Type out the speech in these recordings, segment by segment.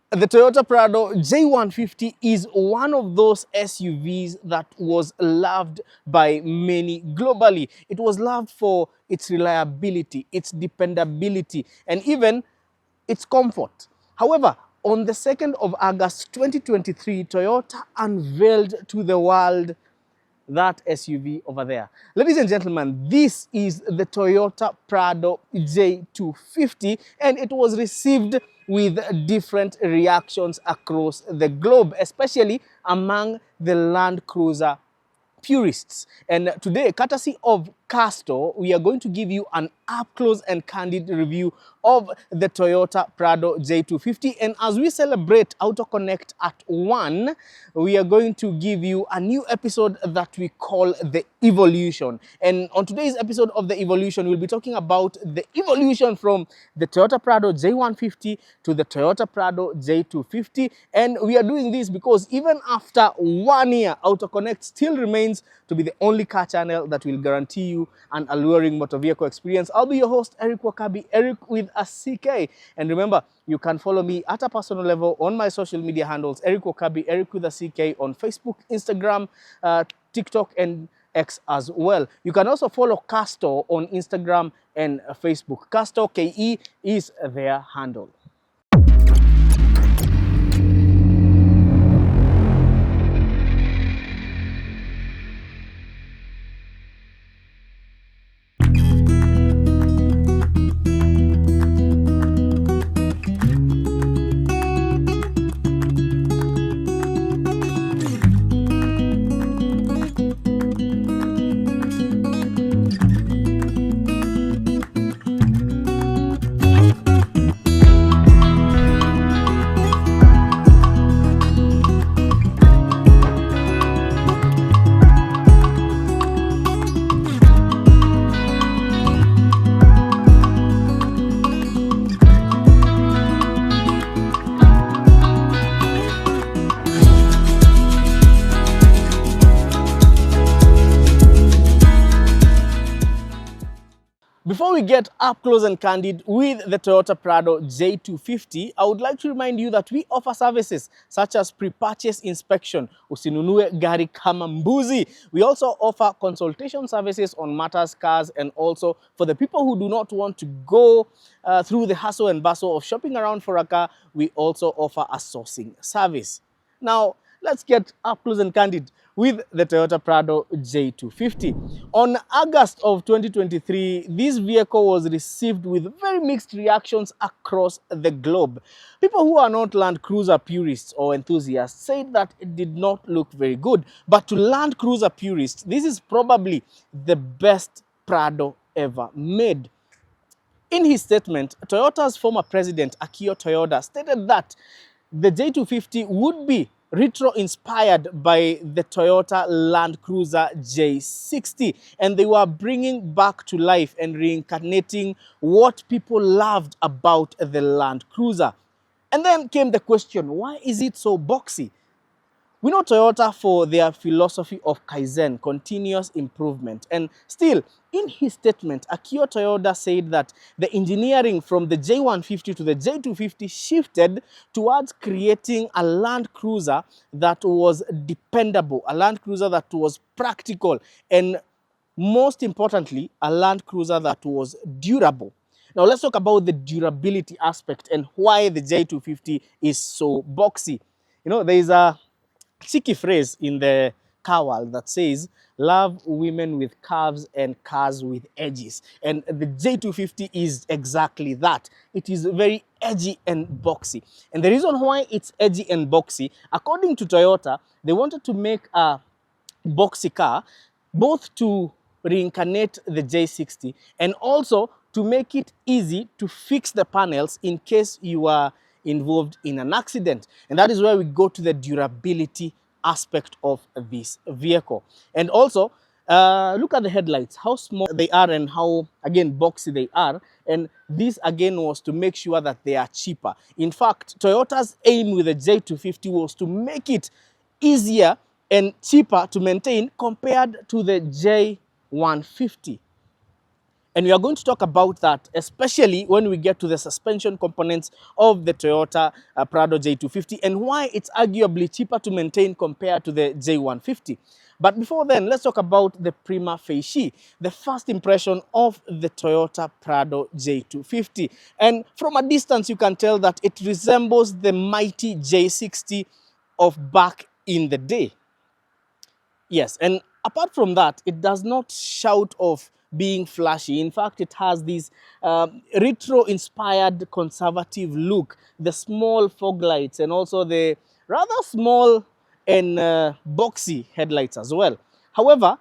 The Toyota Prado J150 is one of those SUVs that was loved by many globally. It was loved for its reliability, its dependability, and even its comfort. However, on the 2nd of August 2023, Toyota unveiled to the world that SUV over there. Ladies and gentlemen, this is the Toyota Prado J250, and it was received with different reactions across the globe, especially among the Land Cruiser purists. And today, courtesy of CarStore, we are going to give you an up-close and candid review of the Toyota Prado J250. And as we celebrate Auto Connect at 1, we are going to give you a new episode that we call The Evolution. And on today's episode of The Evolution, we'll be talking about the evolution from the Toyota Prado J150 to the Toyota Prado J250. And we are doing this because even after 1 year, Auto Connect still remains to be the only car channel that will guarantee you an alluring motor vehicle experience. I'll be your host, Eric Wakabi, Eric with a CK. And remember, you can follow me at a personal level on my social media handles, Eric Wakabi, Eric with a CK, on Facebook, Instagram, TikTok, and X as well. You can also follow CarStore on Instagram and Facebook. CarStore KE is their handle. Before we get up close and candid with the Toyota Prado J250, I would like to remind you that we offer services such as pre-purchase inspection, usinunue gari kama mbuzi. We also offer consultation services on matters cars, and also for the people who do not want to go through the hustle and bustle of shopping around for a car, we also offer a sourcing service. Now, let's get up close and candid with the Toyota Prado J250. On August of 2023, this vehicle was received with very mixed reactions across the globe. People who are not Land Cruiser purists or enthusiasts said that it did not look very good. But to Land Cruiser purists, this is probably the best Prado ever made. In his statement, Toyota's former president, Akio Toyoda, stated that the J250 would be retro-inspired by the Toyota Land Cruiser J60, and they were bringing back to life and reincarnating what people loved about the Land Cruiser. And then came the question, why is it so boxy? We know Toyota for their philosophy of Kaizen, continuous improvement. And still, in his statement, Akio Toyoda said that the engineering from the J150 to the J250 shifted towards creating a Land Cruiser that was dependable, a Land Cruiser that was practical, and most importantly, a Land Cruiser that was durable. Now, let's talk about the durability aspect and why the J250 is so boxy. You know, there is a cheeky phrase in the car world that says, love women with curves and cars with edges. And the J250 is exactly that. It is very edgy and boxy. And the reason why it's edgy and boxy, according to Toyota, they wanted to make a boxy car both to reincarnate the J60 and also to make it easy to fix the panels in case you are involved in an accident. And that is where we go to the durability aspect of this vehicle. And also, look at the headlights, how small they are and how, again, boxy they are. And this, again, was to make sure that they are cheaper. In fact, Toyota's aim with the J250 was to make it easier and cheaper to maintain compared to the J150. And we are going to talk about that, especially when we get to the suspension components of the Toyota Prado J250 and why it's arguably cheaper to maintain compared to the J150. But before then, let's talk about the prima facie, the first impression of the Toyota Prado J250. And from a distance, you can tell that it resembles the mighty J60 of back in the day. Yes, and apart from that, it does not shout of being flashy. In fact, it has this retro-inspired conservative look, the small fog lights, and also the rather small and boxy headlights as well. However,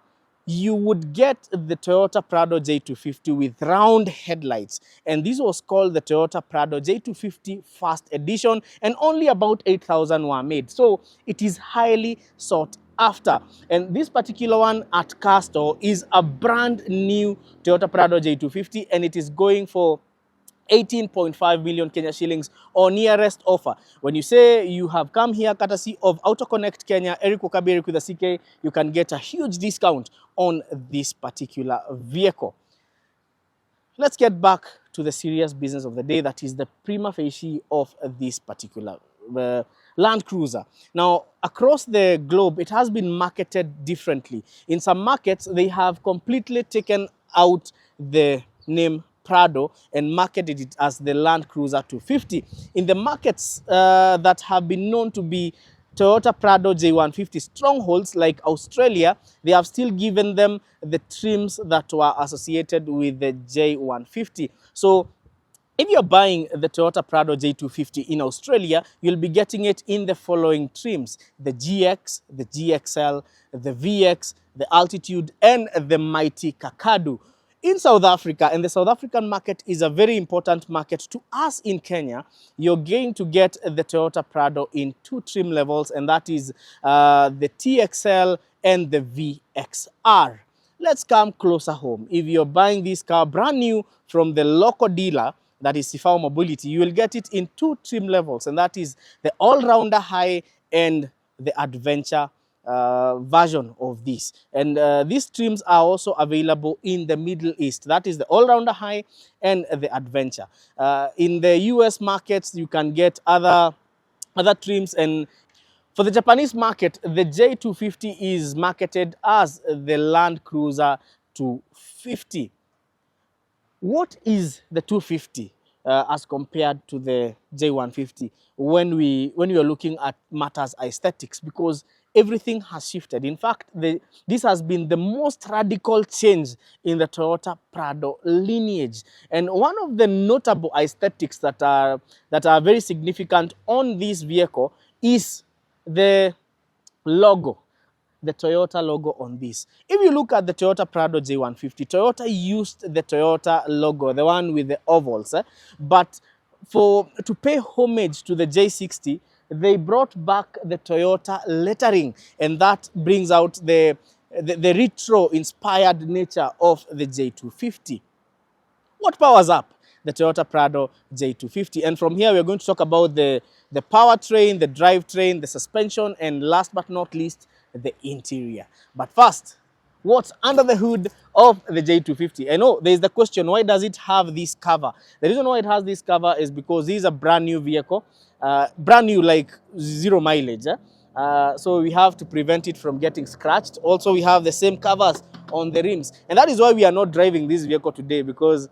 you would get the Toyota Prado J250 with round headlights, and this was called the Toyota Prado J250 First Edition, and only about 8,000 were made. So it is highly sought after. And this particular one at CarStore is a brand new Toyota Prado J250, and it is going for 18.5 million Kenya shillings or nearest offer. When you say you have come here courtesy of AutoConnect Kenya, Eric Okabiri with a CK, you can get a huge discount on this particular vehicle. Let's get back to the serious business of the day, that is the prima facie of this particular Land Cruiser. Now, across the globe, it has been marketed differently. In some markets, they have completely taken out the name Prado and marketed it as the Land Cruiser 250. In the markets that have been known to be Toyota Prado J150 strongholds like Australia, they have still given them the trims that were associated with the J150. So if you're buying the Toyota Prado J250 in Australia, you'll be getting it in the following trims: the GX, the GXL, the VX, the Altitude, and the mighty Kakadu. In South Africa, and the South African market is a very important market to us in Kenya, you're going to get the Toyota Prado in two trim levels, and that is the TXL and the VXR. Let's come closer home. If you're buying this car brand new from the local dealer, that is Sifao Mobility, you will get it in two trim levels, and that is the all-rounder high and the adventure version of this. And these trims are also available in the Middle East. That is the all-rounder high and the adventure. In the US markets, you can get other trims, and for the Japanese market, the J250 is marketed as the Land Cruiser 250. What is the 250 as compared to the J150 when we are looking at matters aesthetics? Because everything has shifted. In fact, this has been the most radical change in the Toyota Prado lineage. And one of the notable aesthetics that are very significant on this vehicle is the logo, the Toyota logo on this. If you look at the Toyota Prado J150, Toyota used the Toyota logo, the one with the ovals, but to pay homage to the J60, they brought back the Toyota lettering, and that brings out the retro-inspired nature of the J250. What powers up the Toyota Prado J250? And from here, we're going to talk about the powertrain, the drivetrain, the suspension, and last but not least, the interior. But first, what's under the hood of the J250? I know there's the question, why does it have this cover? The reason why it has this cover is because this is a brand new vehicle, brand new, like 0 mileage. So we have to prevent it from getting scratched. Also, we have the same covers on the rims, and that is why we are not driving this vehicle today, because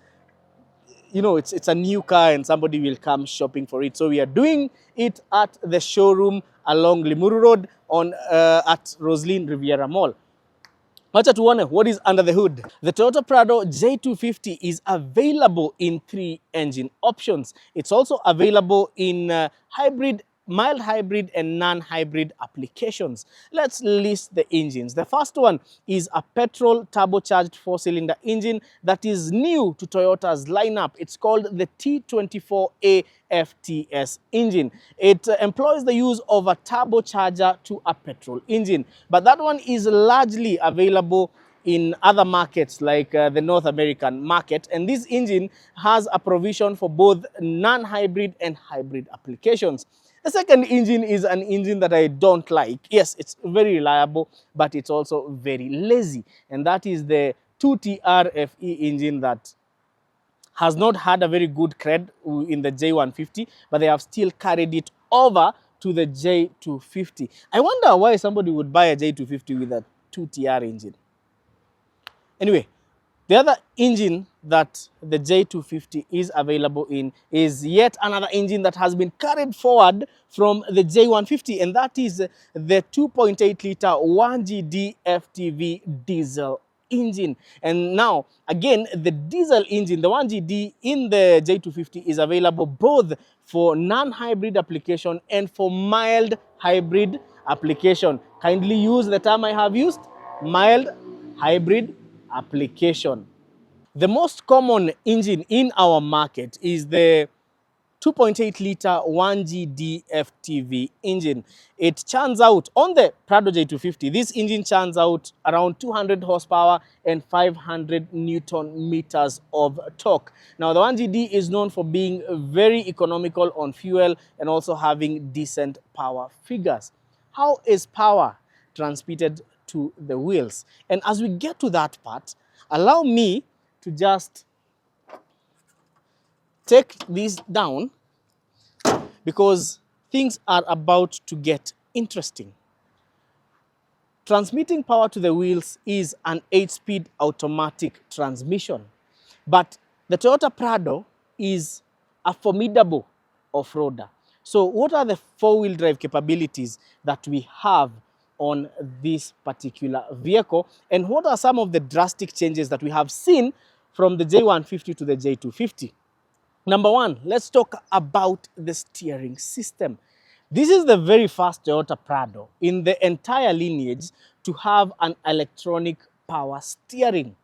you know, it's a new car and somebody will come shopping for it. So we are doing it at the showroom along Limuru Road at Roslyn Riviera Mall. Wacha tuone what is under the hood. The Toyota Prado J250 is available in 3 engine options. It's also available in hybrid, mild hybrid, and non-hybrid applications. Let's list the engines. The first one is a petrol turbocharged 4-cylinder engine that is new to Toyota's lineup. It's called the T24A FTS engine. It employs the use of a turbocharger to a petrol engine, but that one is largely available in other markets like the North American market, and this engine has a provision for both non-hybrid and hybrid applications. The second engine is an engine that I don't like. Yes, it's very reliable, but it's also very lazy, and that is the 2TR-FE engine that has not had a very good cred in the J150, but they have still carried it over to the J250. I wonder why somebody would buy a J250 with a 2TR engine. Anyway, the other engine that the J250 is available in is yet another engine that has been carried forward from the J150, and that is the 2.8 liter 1GD FTV diesel engine. And now, again, the diesel engine, the 1GD in the J250 is available both for non-hybrid application and for mild hybrid application. Kindly use the term I have used, mild hybrid application. The most common engine in our market is the 2.8 liter 1GD FTV engine. It churns out, on the Prado J250, this engine churns out around 200 horsepower and 500 Newton meters of torque. Now, the 1GD is known for being very economical on fuel and also having decent power figures. How is power transmitted to the wheels? And as we get to that part, allow me to just take this down because things are about to get interesting. Transmitting power to the wheels is an 8-speed automatic transmission, but the Toyota Prado is a formidable off-roader. So what are the four-wheel drive capabilities that we have on this particular vehicle, and what are some of the drastic changes that we have seen from the J150 to the J250? Number one, let's talk about the steering system. This is the very first Toyota Prado in the entire lineage to have an electronic power steering.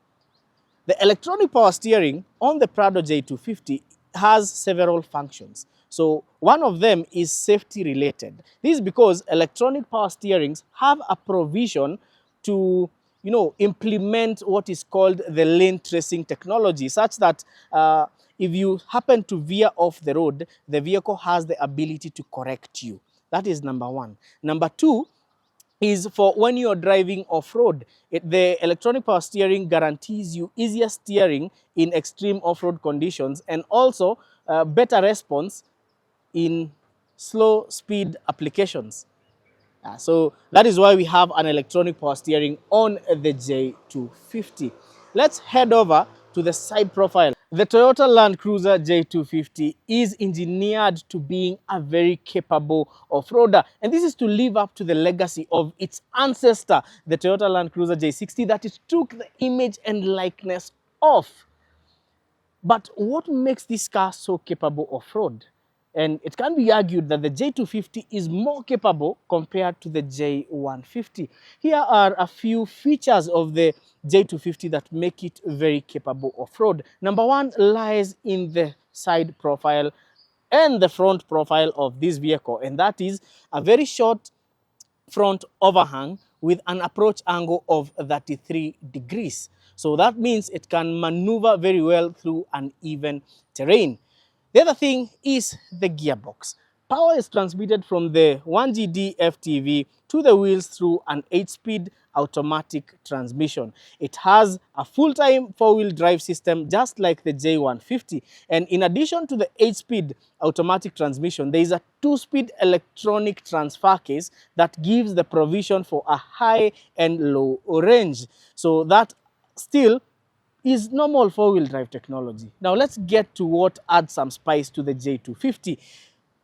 The electronic power steering on the Prado J250 has several functions. So one of them is safety related. This is because electronic power steerings have a provision to implement what is called the lane tracing technology, such that if you happen to veer off the road, the vehicle has the ability to correct you. That is number one. Number two is for when you are driving off-road. The electronic power steering guarantees you easier steering in extreme off-road conditions and also better response in slow speed applications. So that is why we have an electronic power steering on the J250. Let's head over to the side profile. The Toyota Land Cruiser J250 is engineered to being a very capable off-roader, and this is to live up to the legacy of its ancestor, the Toyota Land Cruiser J60, that it took the image and likeness of. But what makes this car so capable off-road? And it can be argued that the J250 is more capable compared to the J150. Here are a few features of the J250 that make it very capable off-road. Number one lies in the side profile and the front profile of this vehicle, and that is a very short front overhang with an approach angle of 33 degrees. So that means it can maneuver very well through uneven terrain. The other thing is the gearbox. Power is transmitted from the 1GD FTV to the wheels through an 8-speed automatic transmission. It has a full-time four-wheel drive system just like the J150. And in addition to the 8-speed automatic transmission, there is a 2-speed electronic transfer case that gives the provision for a high and low range. So that still is normal four-wheel drive technology. Now let's get to what adds some spice to the J250.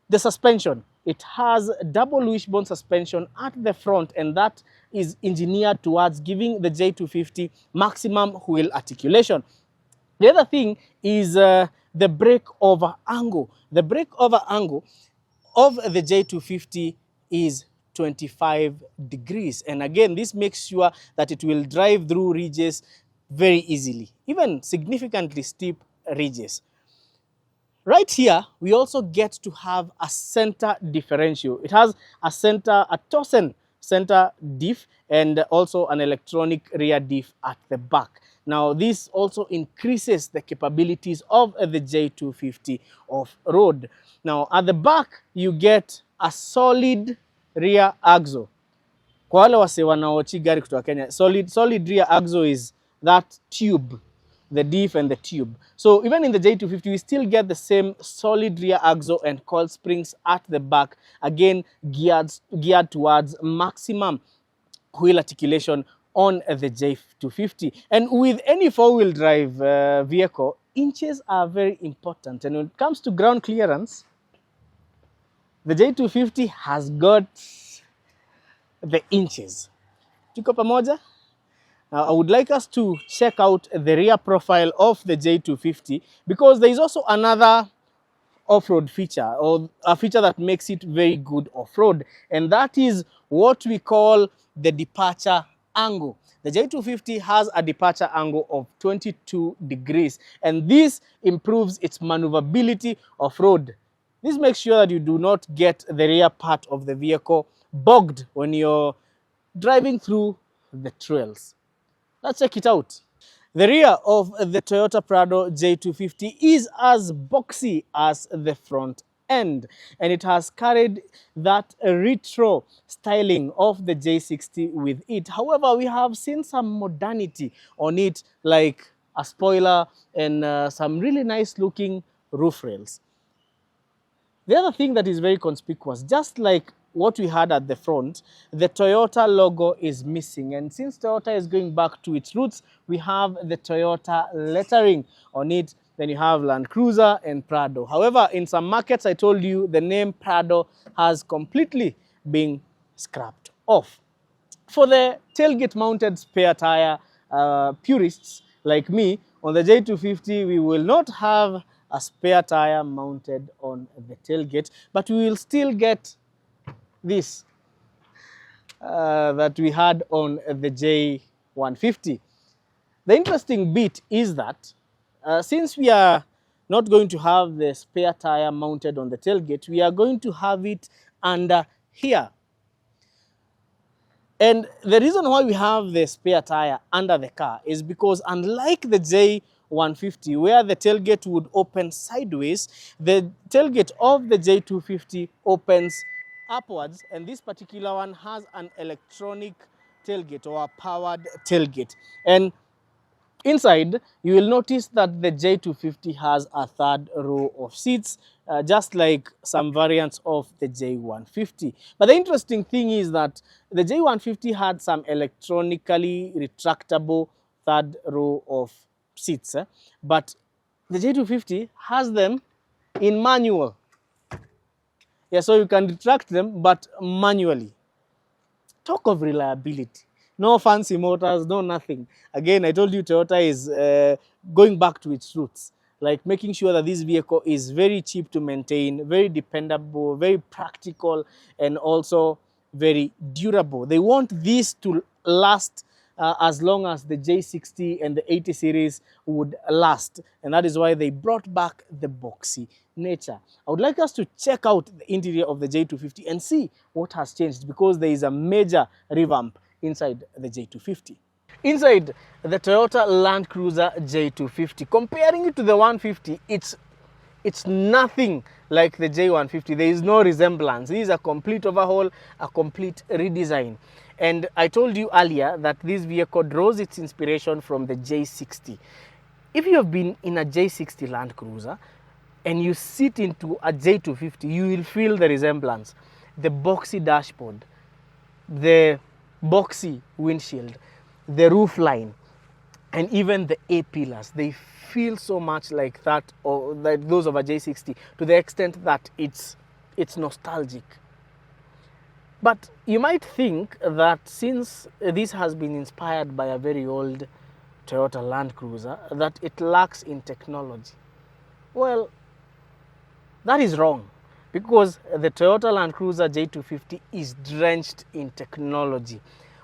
The suspension. It has double wishbone suspension at the front, and that is engineered towards giving the J250 maximum wheel articulation. The other thing is the brake over angle. The brake over angle of the J250 is 25 degrees. And again, this makes sure that it will drive through ridges very easily, even significantly steep ridges. Right here, we also get to have a center differential. It has a torsion center diff and also an electronic rear diff at the back. Now, this also increases the capabilities of the J250 off-road. Now, at the back, you get a solid rear axle. Kwa wale wase wanaochi gari kutoka Kenya, solid rear axle is that tube, the diff and the tube. So even in the J250, we still get the same solid rear axle and coil springs at the back, again geared towards maximum wheel articulation on the J250. And with any four-wheel drive vehicle, inches are very important. And when it comes to ground clearance, the J250 has got the inches. Tuko pamoja? Now, I would like us to check out the rear profile of the J250, because there is also another off-road feature, or a feature that makes it very good off-road, and that is what we call the departure angle. The J250 has a departure angle of 22 degrees, and this improves its maneuverability off-road. This makes sure that you do not get the rear part of the vehicle bogged when you're driving through the trails. Let's check it out. The rear of the Toyota Prado J250 is as boxy as the front end, and it has carried that retro styling of the J60 with it. However, we have seen some modernity on it, like a spoiler and some really nice looking roof rails. The other thing that is very conspicuous, just like what we had at the front, the Toyota logo is missing. And since Toyota is going back to its roots, we have the Toyota lettering on it. Then you have Land Cruiser and Prado. However, in some markets, I told you the name Prado has completely been scrapped off. For the tailgate mounted spare tire purists like me, on the J250, we will not have a spare tire mounted on the tailgate, but we will still get this that we had on the J150. The interesting bit is that since we are not going to have the spare tire mounted on the tailgate, we are going to have it under here. And the reason why we have the spare tire under the car is because, unlike the J150, where the tailgate would open sideways, the tailgate of the J250 opens upwards, and this particular one has an electronic tailgate or a powered tailgate. And inside, you will notice that the J250 has a third row of seats, just like some variants of the J150. But the interesting thing is that the J150 had some electronically retractable third row of seats, but the J250 has them in manual. Yeah, so you can retract them, but manually. Talk of reliability. No fancy motors, no nothing. Again, I told you Toyota is going back to its roots, like making sure that this vehicle is very cheap to maintain, very dependable, very practical, and also very durable. They want this to last as long as the J60 and the 80 series would last. And that is why they brought back the boxy nature. I would like us to check out the interior of the J250 and see what has changed, because there is a major revamp inside the J250. Inside the Toyota Land Cruiser J250, comparing it to the 150, it's nothing like the J150. There is no resemblance. This is a complete overhaul, a complete redesign. And I told you earlier that this vehicle draws its inspiration from the J60. If you have been in a J60 Land Cruiser and you sit into a J250, you will feel the resemblance. The boxy dashboard, the boxy windshield, the roof line, and even the A-pillars, they feel so much like that, or like those of a J60, to the extent that it's nostalgic. But you might think that since this has been inspired by a very old Toyota Land Cruiser, that it lacks in technology. Well, that is wrong, because the Toyota Land Cruiser J250 is drenched in technology.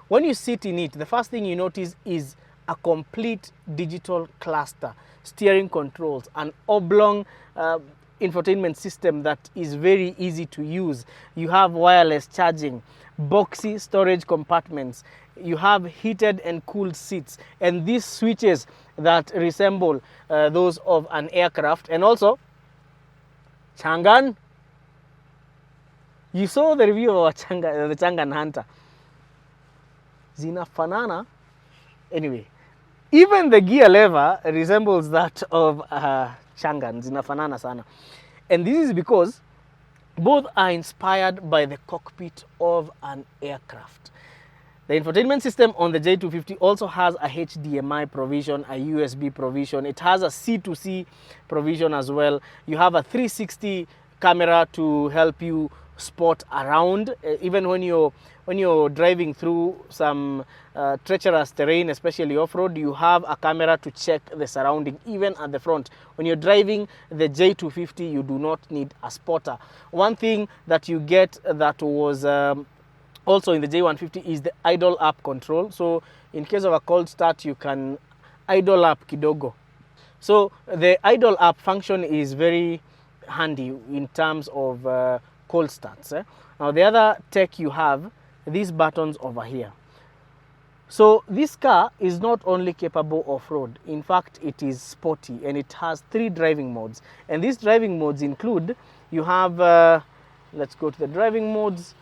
When you sit in it, the first thing you notice is a complete digital cluster, steering controls, an oblong infotainment system that is very easy to use. You have wireless charging, boxy storage compartments, you have heated and cooled seats, and these switches that resemble those of an aircraft. And also, Changan, you saw the review of our the Changan Hunter. Zinafanana. Anyway, Even the gear lever resembles that of Chang'an, zinafanana sana. And this is because both are inspired by the cockpit of an aircraft. The infotainment system on the J250 also has a HDMI provision, a USB provision. It has a C2C provision as well. You have a 360 camera to help you spot around, even when you're driving through some treacherous terrain, especially off-road. You have a camera to check the surrounding, even at the front. When you're driving the J250, you do not need a spotter. One thing that you get that was also in the J150 is the idle up control. So in case of a cold start, you can idle up kidogo. So the idle up function is very handy in terms of cold starts. Now the other tech you have, these buttons over here. So this car is not only capable off-road, in fact it is sporty, and it has 3 driving modes. And these driving modes include, you have, let's go to the driving modes.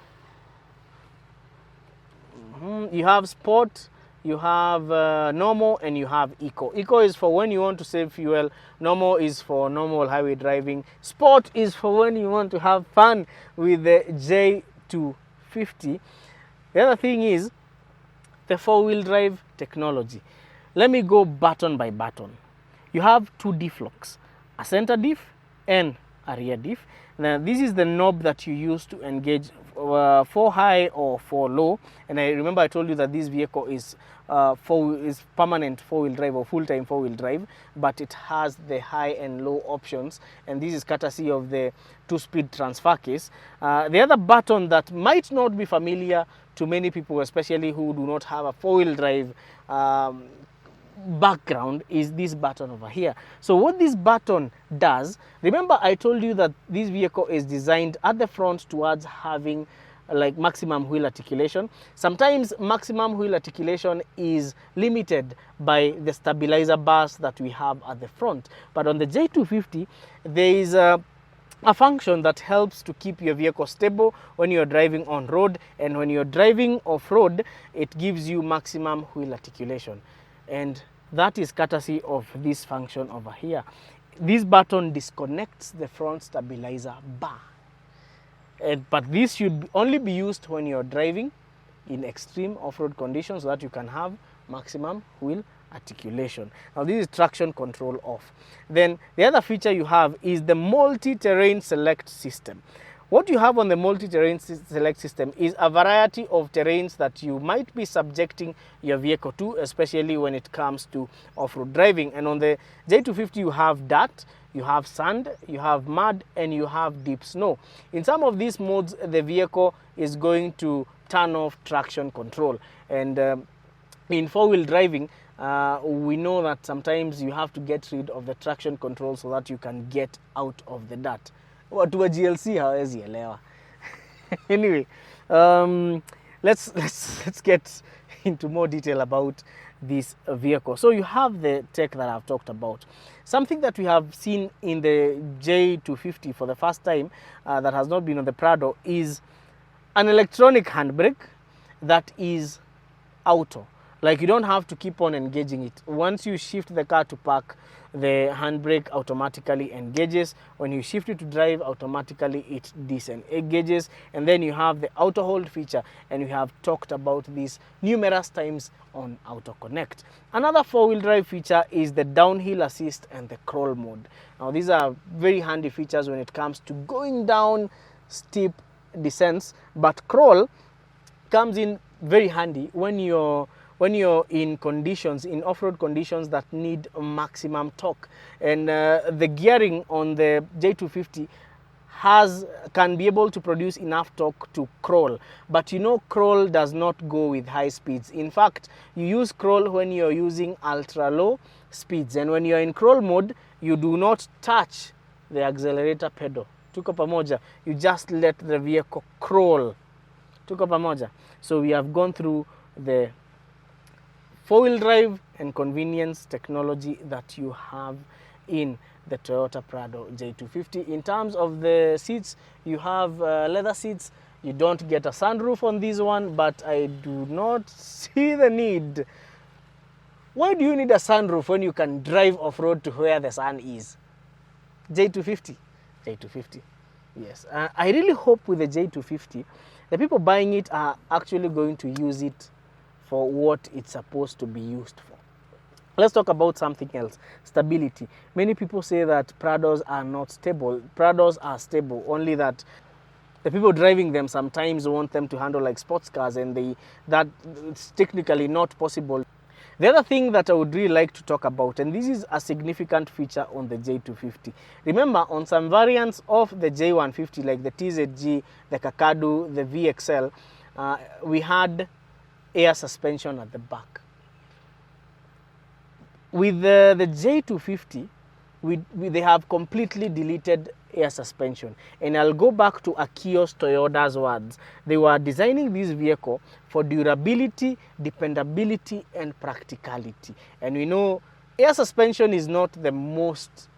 You have sport, you have normal, and you have eco. Eco is for when you want to save fuel. Normal is for normal highway driving. Sport is for when you want to have fun with the J250. The other thing is the 4-wheel drive technology. Let me go button by button. You have 2 diff locks, a center diff and a rear diff. Now this is the knob that you use to engage for high or for low. And I remember I told you that this vehicle is permanent 4-wheel drive or full-time 4-wheel drive, but it has the high and low options, and this is courtesy of the 2-speed transfer case. The other button that might not be familiar to many people, especially who do not have a 4-wheel drive background, is this button over here. So what this button does, remember I told you that this vehicle is designed at the front towards having like maximum wheel articulation. Sometimes maximum wheel articulation is limited by the stabilizer bars that we have at the front, but on the J250 there is a function that helps to keep your vehicle stable when you're driving on road, and when you're driving off-road it gives you maximum wheel articulation, and that is courtesy of this function over here. This button disconnects the front stabilizer bar, but this should only be used when you're driving in extreme off-road conditions so that you can have maximum wheel articulation. Now this is traction control off. Then the other feature you have is the multi-terrain select system. What you have on the multi-terrain select system is a variety of terrains that you might be subjecting your vehicle to, especially when it comes to off-road driving. And on the J250 you have dirt, you have sand, you have mud, and you have deep snow. In some of these modes the vehicle is going to turn off traction control, and in 4-wheel driving we know that sometimes you have to get rid of the traction control so that you can get out of the dirt. Watu wa GLC hawezi elewa. Anyway, let's get into more detail about this vehicle. So you have the tech that I've talked about. Something that we have seen in the J250 for the first time that has not been on the Prado is an electronic handbrake that is auto. Like, you don't have to keep on engaging it. Once you shift the car to park, the handbrake automatically engages. When you shift it to drive, automatically it disengages. And then you have the auto hold feature, and we have talked about this numerous times on Auto Connect. Another 4-wheel drive feature is the downhill assist and the crawl mode. Now these are very handy features when it comes to going down steep descents, but crawl comes in very handy when you're in conditions, in off-road conditions that need maximum torque. And the gearing on the J250 can be able to produce enough torque to crawl. But you know, crawl does not go with high speeds. In fact, you use crawl when you're using ultra low speeds. And when you're in crawl mode, you do not touch the accelerator pedal. Tuko pamoja. You just let the vehicle crawl. Tuko pamoja. So we have gone through the 4-wheel drive and convenience technology that you have in the Toyota Prado J250. In terms of the seats, you have leather seats. You don't get a sunroof on this one, but I do not see the need Why do you need a sunroof when you can drive off-road to where the sun is? J250. J250. Yes. I really hope with the J250, the people buying it are actually going to use it for what it's supposed to be used for. Let's talk about something else. Stability. Many people say that Prados are not stable. Prados are stable, only that the people driving them sometimes want them to handle like sports cars, and that's technically not possible. The other thing that I would really like to talk about, and this is a significant feature on the J250. Remember, on some variants of the J150, like the TZG, the Kakadu, the VXL, we had air suspension at the back. With the J250, they have completely deleted air suspension. And I'll go back to Akio's Toyota's words. They were designing this vehicle for durability, dependability, and practicality. And we know air suspension is not the most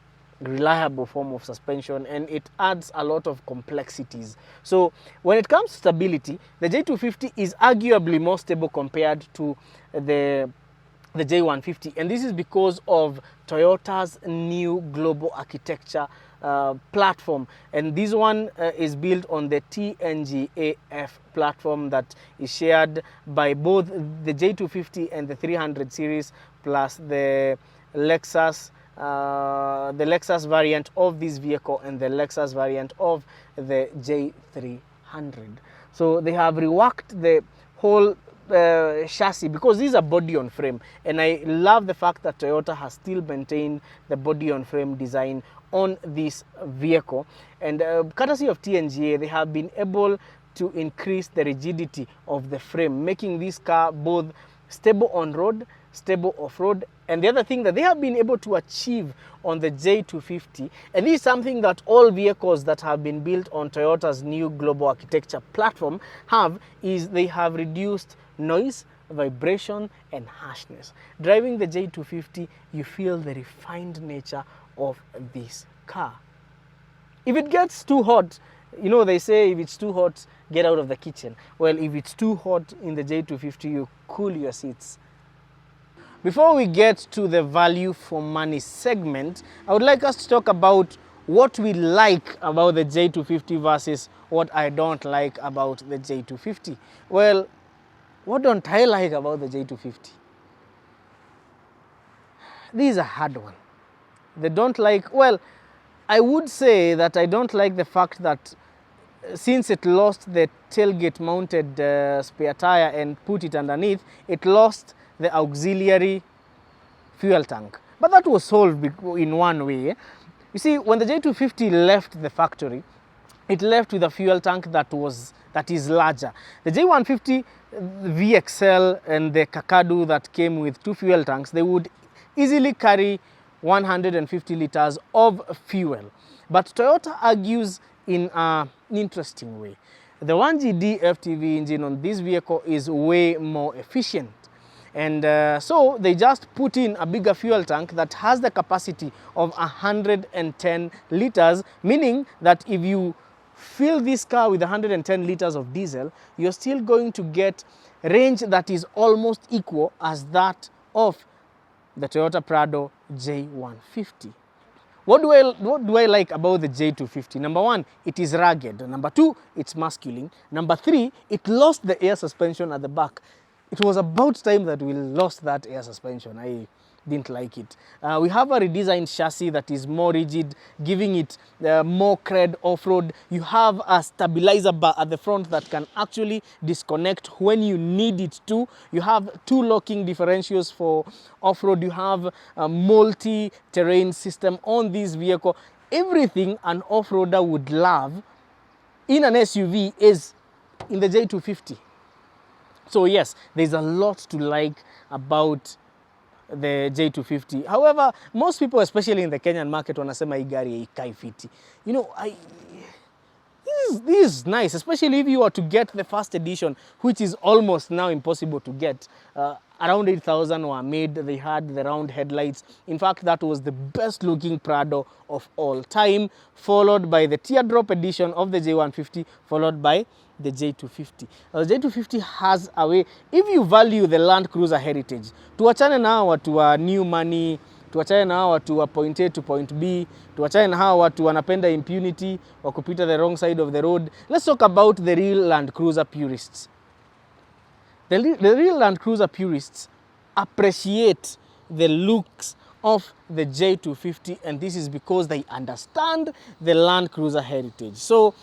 reliable form of suspension, and it adds a lot of complexities. So when it comes to stability, the J250 is arguably more stable compared to the J150, and this is because of Toyota's new global architecture platform, and this one is built on the TNGA-F platform that is shared by both the J250 and the 300 series, plus the Lexus variant of this vehicle and the Lexus variant of the J300. So they have reworked the whole chassis, because these are body on frame, and I love the fact that Toyota has still maintained the body on frame design on this vehicle. And courtesy of TNGA, they have been able to increase the rigidity of the frame, making this car both stable on road, stable off-road. And the other thing that they have been able to achieve on the J250, and this is something that all vehicles that have been built on Toyota's new global architecture platform have, is they have reduced noise, vibration, and harshness. Driving the J250, you feel the refined nature of this car. If it gets too hot, you know, they say if it's too hot, get out of the kitchen. Well, if it's too hot in the J250, you cool your seats. Before we get to the value for money segment, I would like us to talk about what we like about the J250 versus what I don't like about the J250. Well, what don't I like about the J250? This is a hard one. They don't like, well, I would say that I don't like the fact that since it lost the tailgate mounted spare tire and put it underneath, it lost the auxiliary fuel tank. But that was solved in one way. You see, when the J250 left the factory, it left with a fuel tank that is larger. The J150 VXL and the Kakadu that came with two fuel tanks, they would easily carry 150 liters of fuel. But Toyota argues in an interesting way. The 1GD FTV engine on this vehicle is way more efficient. And so they just put in a bigger fuel tank that has the capacity of 110 liters, meaning that if you fill this car with 110 liters of diesel, you're still going to get range that is almost equal as that of the Toyota Prado J150. What do I like about the J250? Number one, it is rugged. Number two, it's masculine. Number three, it lost the air suspension at the back. It was about time that we lost that air suspension. I didn't like it. We have a redesigned chassis that is more rigid, giving it more cred off-road. You have a stabilizer bar at the front that can actually disconnect when you need it to. You have two locking differentials for off-road. You have a multi-terrain system on this vehicle. Everything an off-roader would love in an SUV is in the J250. So yes, there's a lot to like about the J250. However, most people, especially in the Kenyan market, wanasema hii gari haikai fiti. You know, this is nice, especially if you are to get the first edition, which is almost now impossible to get. Around 8,000 were made. They had the round headlights. In fact, that was the best looking Prado of all time, followed by the teardrop edition of the J150, followed by the J250. Now, the J250 has a way, if you value the Land Cruiser heritage, tuachane na hawa watu wa new money, tuachane na hawa watu wa point A to point B, tuachane na hawa watu wanapenda impunity, wa kupita the wrong side of the road. Let's talk about the real Land Cruiser purists. The real Land Cruiser purists appreciate the looks of the J250, and this is because they understand the Land Cruiser heritage. So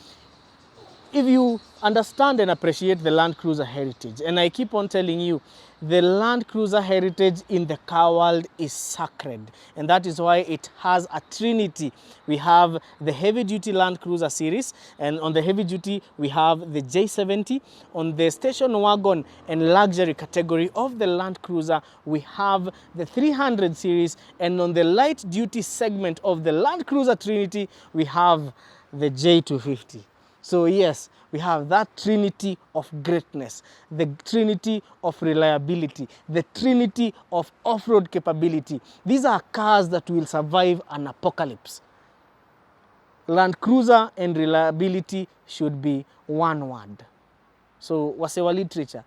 if you understand and appreciate the Land Cruiser heritage, and I keep on telling you, the Land Cruiser heritage in the car world is sacred, and that is why it has a trinity. We have the heavy duty Land Cruiser series, and on the heavy duty we have the J70. On the station wagon and luxury category of the Land Cruiser we have the 300 series, and on the light duty segment of the Land Cruiser trinity we have the J250. So yes, we have that trinity of greatness, the trinity of reliability, the trinity of off-road capability. These are cars that will survive an apocalypse. Land Cruiser and reliability should be one word. So wase wa literature,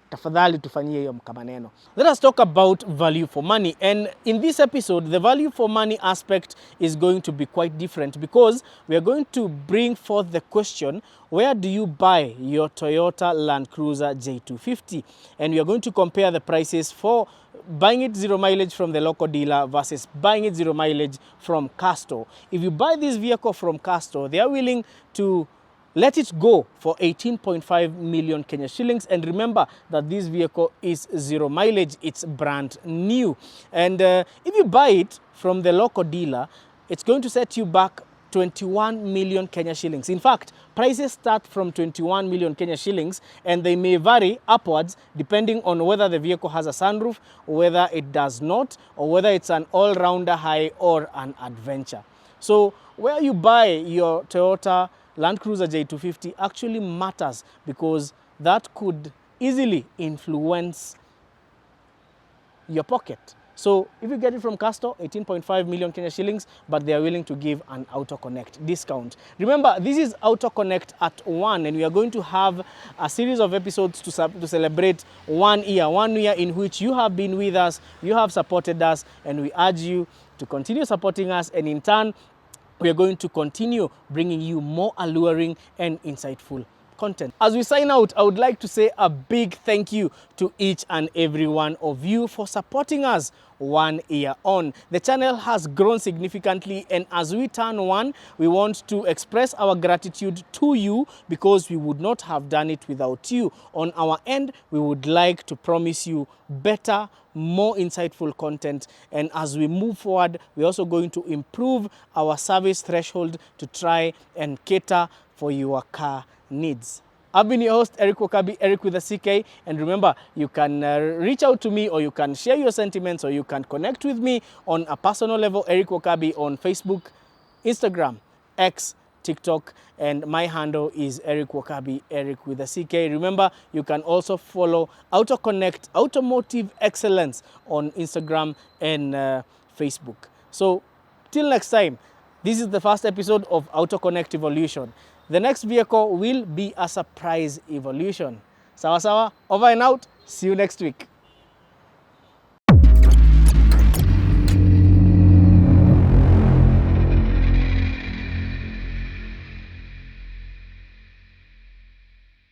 tafadhali tufanyie hiyo mkamaneno. Let us talk about value for money, and in this episode the value for money aspect is going to be quite different, because we are going to bring forth the question, where do you buy your Toyota Land Cruiser J250? And we are going to compare the prices for buying it zero mileage from the local dealer versus buying it zero mileage from CarStore. If you buy this vehicle from CarStore, they are willing to let it go for 18.5 million Kenya shillings. And remember that this vehicle is zero mileage, it's brand new. And if you buy it from the local dealer, it's going to set you back 21 million Kenya shillings. In fact, prices start from 21 million Kenya shillings, and they may vary upwards depending on whether the vehicle has a sunroof, or whether it does not, or whether it's an all-rounder high or an adventure. So where you buy your Toyota Land Cruiser J250 actually matters, because that could easily influence your pocket. So if you get it from CarStore, 18.5 million Kenya shillings, but they are willing to give an Auto Connect discount. Remember, this is Auto Connect at 1, and we are going to have a series of episodes to celebrate 1 year in which you have been with us, you have supported us, and we urge you to continue supporting us, and in turn, we are going to continue bringing you more alluring and insightful content. As we sign out, I would like to say a big thank you to each and every one of you for supporting us 1 year on. The channel has grown significantly, and as we turn 1, we want to express our gratitude to you, because we would not have done it without you. On our end, we would like to promise you better, more insightful content, and as we move forward, we're also going to improve our service threshold to try and cater for your car needs. I've been your host, Eric Wakabi, Eric with a CK, and remember, you can reach out to me, or you can share your sentiments, or you can connect with me on a personal level, Eric Wakabi, on Facebook, Instagram, X, TikTok, and my handle is Eric Wakabi, Eric with a CK. Remember, you can also follow Auto Connect Automotive Excellence on Instagram and Facebook. So till next time, this is the first episode of Auto Connect Evolution. The next vehicle will be a surprise evolution. Sawa sawa, over and out. See you next week.